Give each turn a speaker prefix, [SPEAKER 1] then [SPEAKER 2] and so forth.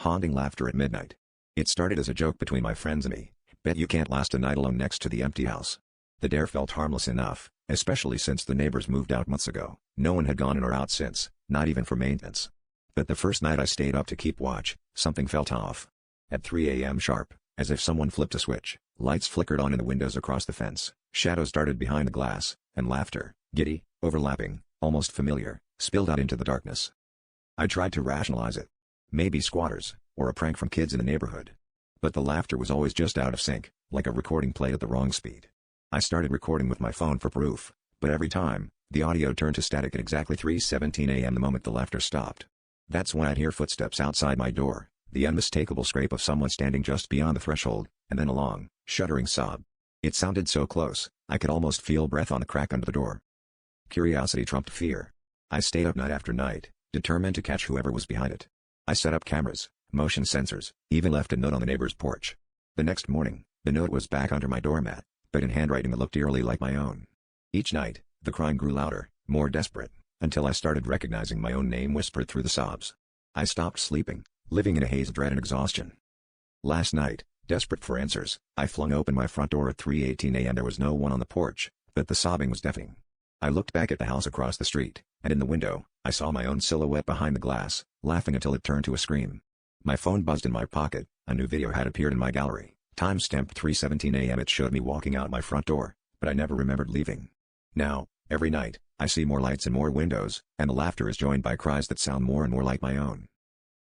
[SPEAKER 1] Haunting laughter at midnight. It started as a joke between my friends and me. Bet you can't last a night alone next to the empty house. The dare felt harmless enough, especially since the neighbors moved out months ago. No one had gone in or out since, not even for maintenance. But the first night I stayed up to keep watch, something felt off. At 3 a.m. sharp, as if someone flipped a switch, lights flickered on in the windows across the fence, shadows darted behind the glass, and laughter, giddy, overlapping, almost familiar, spilled out into the darkness. I tried to rationalize it. Maybe squatters, or a prank from kids in the neighborhood. But the laughter was always just out of sync, like a recording played at the wrong speed. I started recording with my phone for proof, but every time, the audio turned to static at exactly 3:17 a.m. the moment the laughter stopped. That's when I'd hear footsteps outside my door, the unmistakable scrape of someone standing just beyond the threshold, and then a long, shuddering sob. It sounded so close, I could almost feel breath on the crack under the door. Curiosity trumped fear. I stayed up night after night, determined to catch whoever was behind it. I set up cameras, motion sensors, even left a note on the neighbor's porch. The next morning, the note was back under my doormat, but in handwriting that looked eerily like my own. Each night, the crying grew louder, more desperate, until I started recognizing my own name whispered through the sobs. I stopped sleeping, living in a haze of dread and exhaustion. Last night, desperate for answers, I flung open my front door at 3:18 a.m. There was no one on the porch, but the sobbing was deafening. I looked back at the house across the street, and in the window, I saw my own silhouette behind the glass, laughing until it turned to a scream. My phone buzzed in my pocket, a new video had appeared in my gallery, time-stamped 3:17 a.m. It showed me walking out my front door, but I never remembered leaving. Now, every night, I see more lights and more windows, and the laughter is joined by cries that sound more and more like my own.